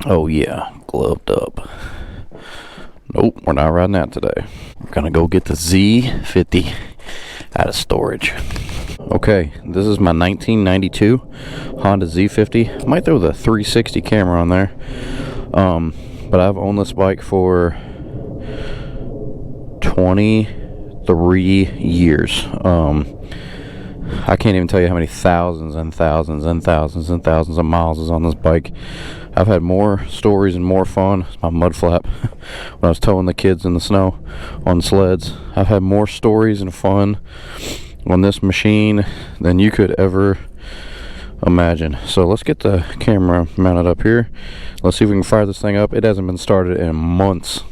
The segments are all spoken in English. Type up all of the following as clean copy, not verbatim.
Oh yeah, gloved up. Nope, we're not riding that today. We're gonna go get the Z50 out of storage. Okay, this is my 1992 Honda Z50. Might throw the 360 camera on there. But I've owned this bike for 23 years. I can't even tell you how many thousands and thousands and thousands and thousands of miles is on this bike. I've had more stories and more fun. It's my mud flap when I was towing the kids in the snow on sleds. I've had more stories and fun on this machine than you could ever imagine. So let's get the camera mounted up here. Let's see if we can fire this thing up. It hasn't been started in months.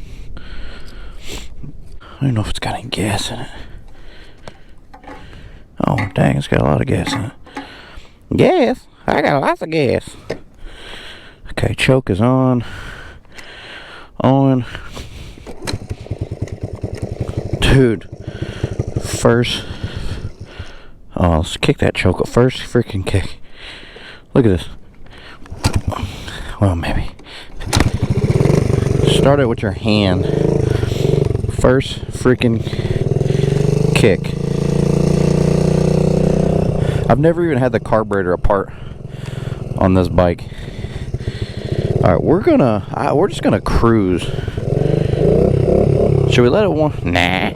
I don't know if it's got any gas in it. Oh dang, it's got a lot of gas in it. Gas? I got lots of gas. Okay, choke is on. Dude, first, oh, let's kick that choke up. First freaking kick. Look at this. Well, maybe. Start it with your hand. First freaking kick. I've never even had the carburetor apart on this bike. Alright, we're just gonna cruise. Should we let it warm? Nah,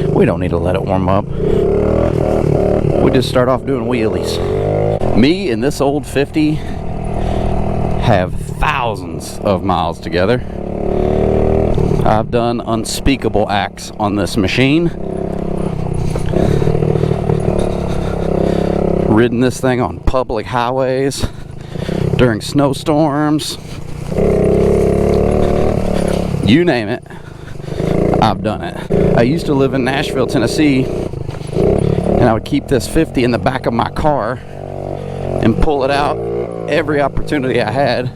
we don't need to let it warm up. We just start off doing wheelies. Me and this old 50 have thousands of miles together. I've done unspeakable acts on this machine. Ridden this thing on public highways during snowstorms. You name it, I've done it. I used to live in Nashville, Tennessee, and I would keep this 50 in the back of my car and pull it out every opportunity I had.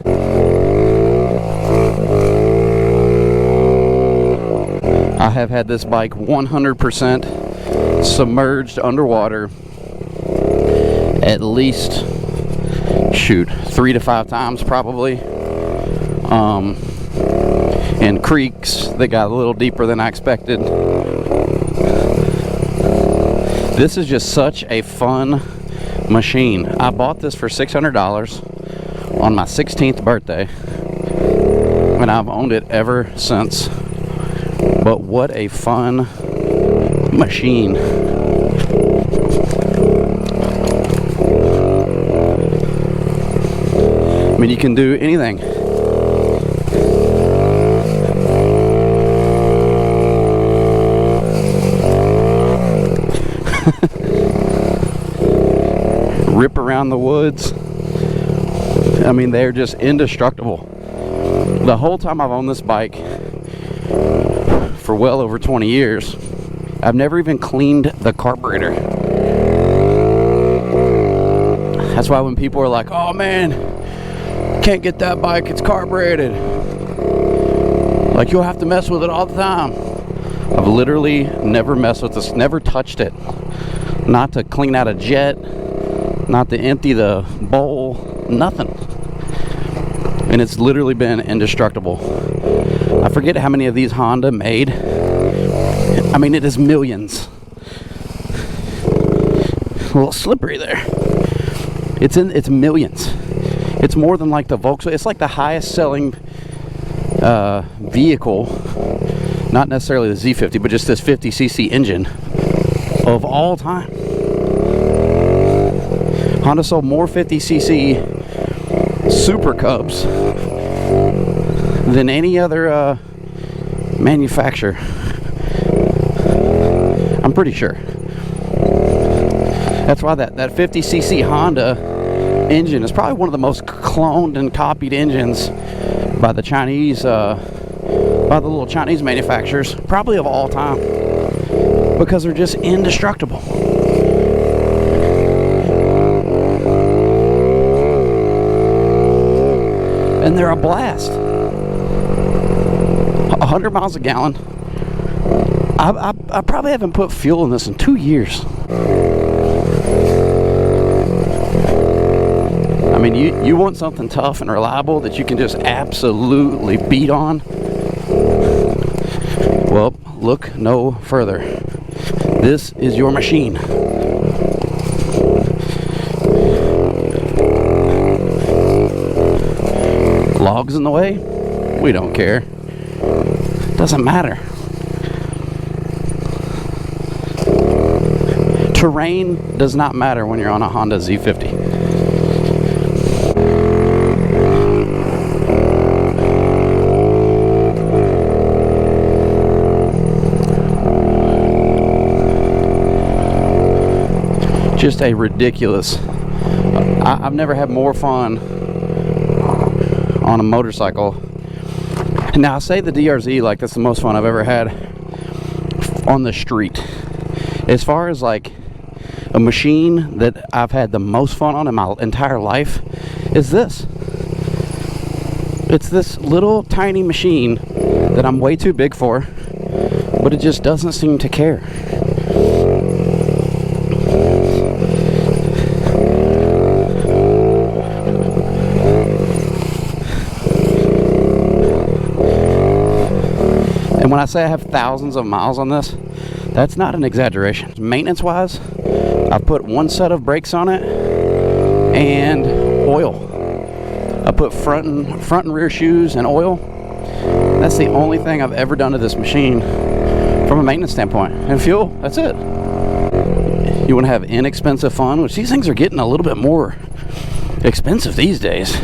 I have had this bike 100% submerged underwater at least, shoot, 3 to 5 times probably. In creeks that got a little deeper than I expected. This is just such a fun machine. I bought this for $600 on my 16th birthday, and I've owned it ever since. But what a fun machine. I mean, you can do anything. Rip around the woods. I mean, they're just indestructible. The whole time I've owned this bike for well over 20 years, I've never even cleaned the carburetor. That's why when people are like, oh man, can't get that bike, it's carbureted, like you'll have to mess with it all the time. I've literally never messed with this, never touched it. Not to clean out a jet, not to empty the bowl, nothing. And it's literally been indestructible. I forget how many of these Honda made. I mean, it is millions. A little slippery there. It's millions. It's more than like the Volkswagen. It's like the highest selling vehicle, not necessarily the Z50, but just this 50cc engine of all time. Honda sold more 50cc Super Cubs than any other manufacturer. I'm pretty sure. That's why that 50cc Honda engine is probably one of the most cloned and copied engines by the Chinese, by the little Chinese manufacturers, probably of all time, because they're just indestructible. And they're a blast. 100 miles a gallon. I probably haven't put fuel in this in 2 years. I mean, you want something tough and reliable that you can just absolutely beat on? Well, look no further. This is your machine. Logs in the way? We don't care. Doesn't matter. Terrain does not matter when you're on a Honda Z50. Just a ridiculous. I've never had more fun on a motorcycle. Now I say the DRZ like that's the most fun I've ever had on the street. As far as like a machine that I've had the most fun on in my entire life is this. It's this little tiny machine that I'm way too big for, but it just doesn't seem to care. And when I say I have thousands of miles on this, that's not an exaggeration. Maintenance wise, I put one set of brakes on it and oil. I put front and rear shoes and oil. That's the only thing I've ever done to this machine from a maintenance standpoint. And fuel, that's it. You want to have inexpensive fun, which these things are getting a little bit more expensive these days.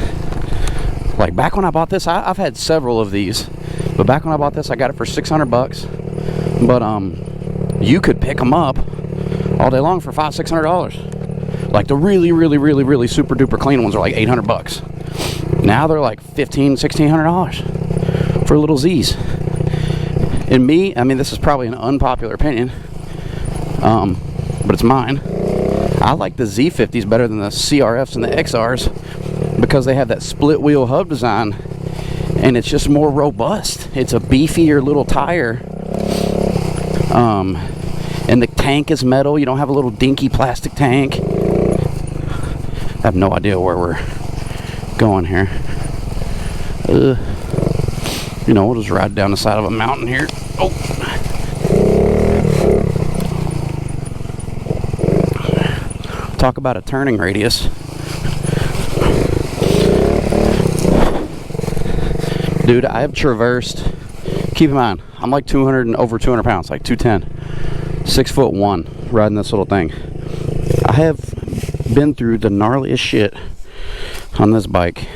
Like back when I bought this, I've had several of these. But back when I bought this, I got it for $600. But you could pick them up all day long for $500-$600. Like the really super duper clean ones are like $800. Now they're like $1,500-$1,600 for little Z's. And me, I mean, this is probably an unpopular opinion, but it's mine. I like the Z50s better than the CRFs and the XRs because they have that split wheel hub design. And it's just more robust. It's a beefier little tire. And the tank is metal. You don't have a little dinky plastic tank. I have no idea where we're going here. You know, we'll just ride down the side of a mountain here. Oh. Talk about a turning radius. Dude, I have traversed, keep in mind, I'm like over 200 pounds, like 210, 6'1", riding this little thing. I have been through the gnarliest shit on this bike.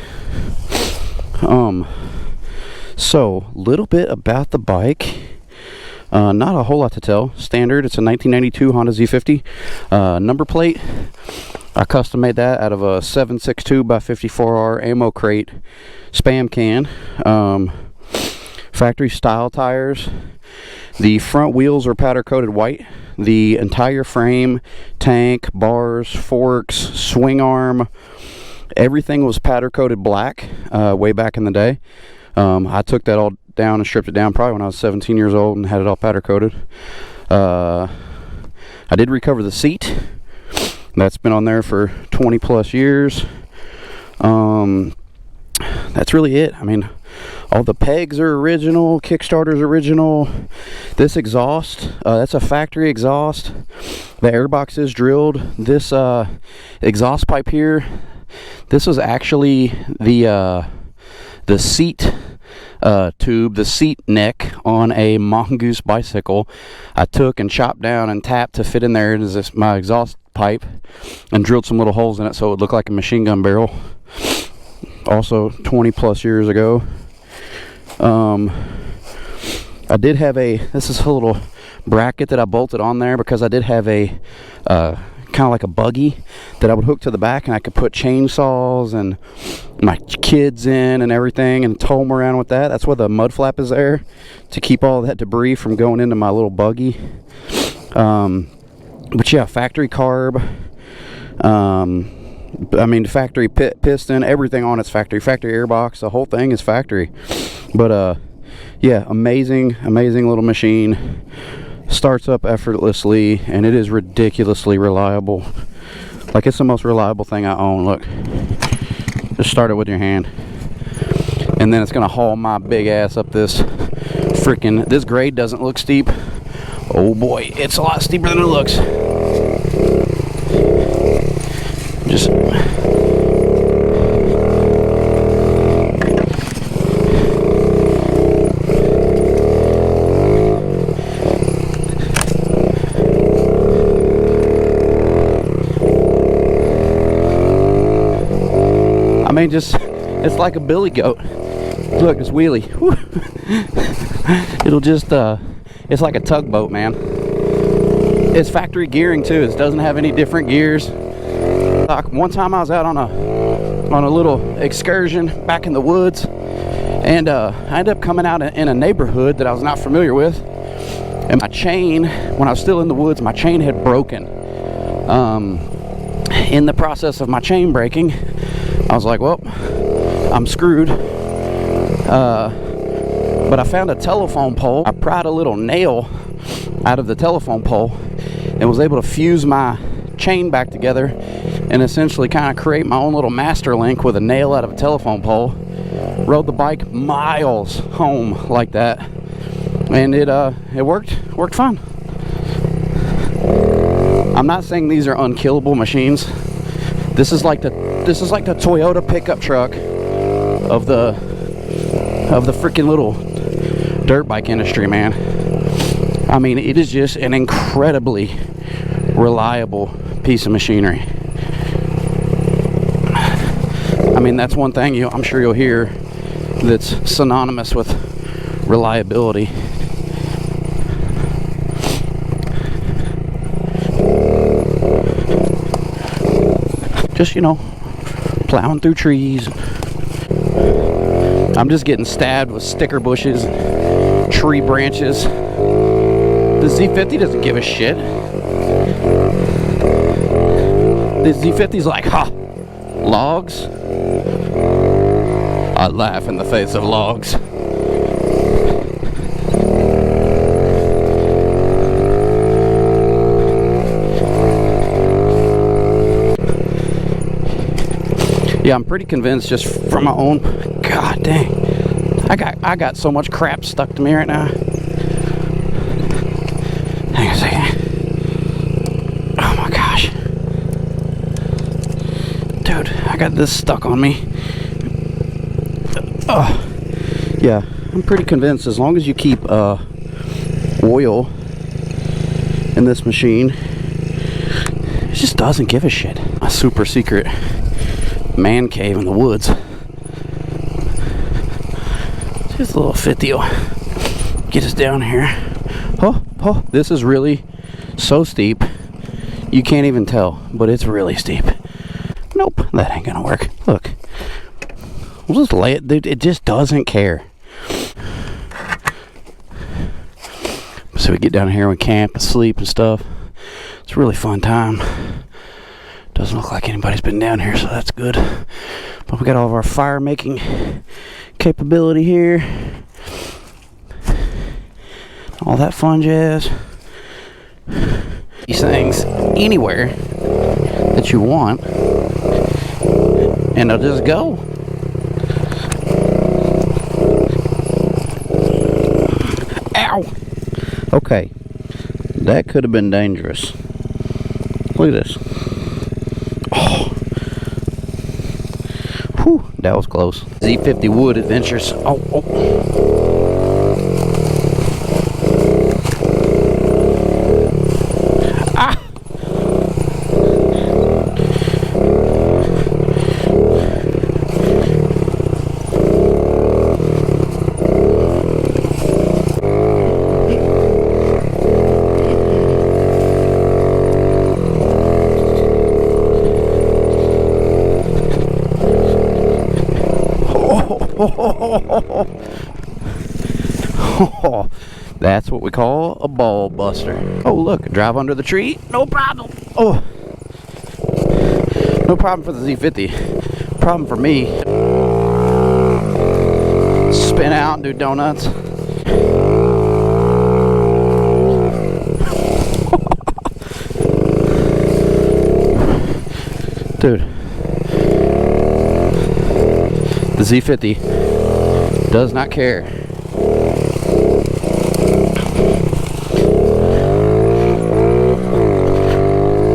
So, little bit about the bike. Not a whole lot to tell. Standard, it's a 1992 Honda Z50. Number plate, I custom made that out of a 762x54R ammo crate spam can. Factory style tires. The front wheels are powder coated white. The entire frame, tank, bars, forks, swing arm, everything was powder coated black way back in the day. I took that all down and stripped it down probably when I was 17 years old and had it all powder coated. I did recover the seat. That's been on there for 20 plus years. That's really it. I mean, all the pegs are original, Kickstarter's original. This exhaust, that's a factory exhaust. The airbox is drilled. This exhaust pipe here, this was actually the seat tube, the seat neck on a Mongoose bicycle. I took and chopped down and tapped to fit in there as my exhaust pipe and drilled some little holes in it so it would look like a machine gun barrel. Also 20 plus years ago. I did have this is a little bracket that I bolted on there because I did have a kind of like a buggy that I would hook to the back, and I could put chainsaws and my kids in and everything and tow them around with that. That's why the mud flap is there, to keep all that debris from going into my little buggy. But yeah, factory carb, I mean factory piston, everything on it's factory airbox, the whole thing is factory. But yeah, amazing little machine. Starts up effortlessly, and it is ridiculously reliable. Like, it's the most reliable thing I own. Look, Just start it with your hand. And then it's gonna haul my big ass up this freaking, this grade doesn't look steep. Oh boy, it's a lot steeper than it looks. Just I mean, just, it's like a billy goat. Look, it's wheelie. It'll just, it's like a tugboat, man. It's factory gearing too. It doesn't have any different gears. One time I was out on a little excursion back in the woods, and I ended up coming out in a neighborhood that I was not familiar with. And my chain, when I was still in the woods, my chain had broken. In the process of my chain breaking, I was like, well, I'm screwed. But I found a telephone pole. I pried a little nail out of the telephone pole and was able to fuse my chain back together and essentially kind of create my own little master link with a nail out of a telephone pole. Rode the bike miles home like that, and it worked fine. I'm not saying these are unkillable machines. This is like the Toyota pickup truck of the freaking little dirt bike industry, man. I mean, it is just an incredibly reliable piece of machinery. I mean, that's one thing I'm sure you'll hear that's synonymous with reliability. Just, plowing through trees. I'm just getting stabbed with sticker bushes, tree branches. The Z50 doesn't give a shit. The Z50's like, ha, logs? I laugh in the face of logs. Yeah, I'm pretty convinced just from my own, god dang, I got so much crap stuck to me right now. Hang on a second. Oh my gosh. Dude, I got this stuck on me. Oh, yeah, I'm pretty convinced as long as you keep oil in this machine, it just doesn't give a shit. A super secret man cave in the woods. Just a little 50 will get us down here. Oh, this is really so steep you can't even tell, but it's really steep. Nope, that ain't gonna work. Look, we'll just lay it. It just doesn't care. So we get down here, we camp and sleep and stuff. It's a really fun time. Doesn't look like anybody's been down here, so that's good. But we got all of our fire making capability here. All that fun jazz. These things anywhere that you want, and they'll just go. Ow! Okay, that could have been dangerous. Look at this. Oh. Whew, that was close. Z50 Wood Adventures. Oh. Oh, that's what we call a ball buster. Oh, look, drive under the tree, no problem. Oh, no problem for the Z50. Problem for me. Spin out and do donuts. Dude. The Z50 does not care.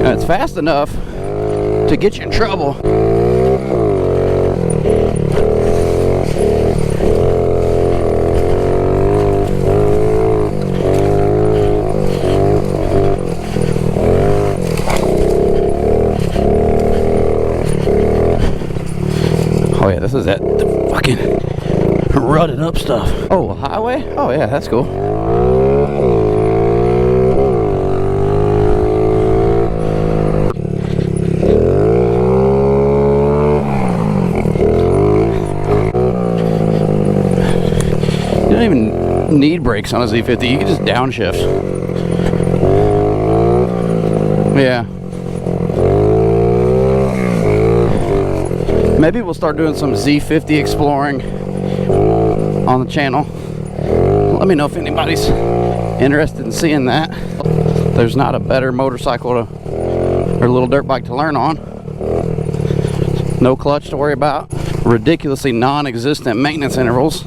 And it's fast enough to get you in trouble. Oh yeah, this is that fucking rutted up stuff. Oh, highway? Oh yeah, that's cool. You don't even need brakes on a Z50. You can just downshift. Yeah. Maybe we'll start doing some Z50 exploring on the channel. Let me know if anybody's interested in seeing that. There's not a better motorcycle or little dirt bike to learn on. No clutch to worry about. Ridiculously non-existent maintenance intervals.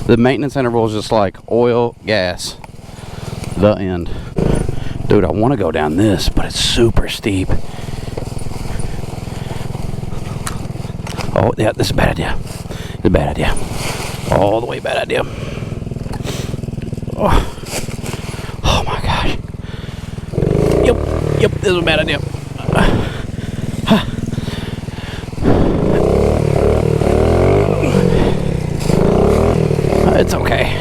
The maintenance interval is just like oil, gas, the end. Dude, I want to go down this, but it's super steep. Oh, yeah, this is a bad idea. It's a bad idea. All the way bad idea. Oh my gosh. Yep, this is a bad idea. It's okay.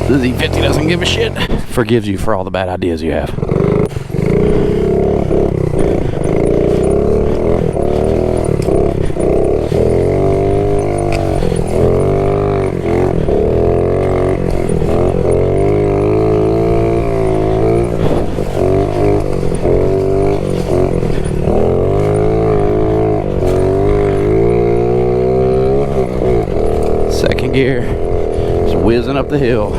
The Z50 doesn't give a shit. Forgives you for all the bad ideas you have. Second gear, just whizzing up the hill.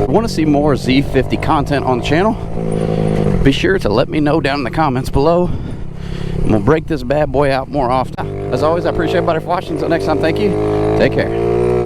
Want to see more Z50 content on the channel? Be sure to let me know down in the comments below, and we'll break this bad boy out more often. As always, I appreciate everybody for watching. Until next time, thank you. Take care.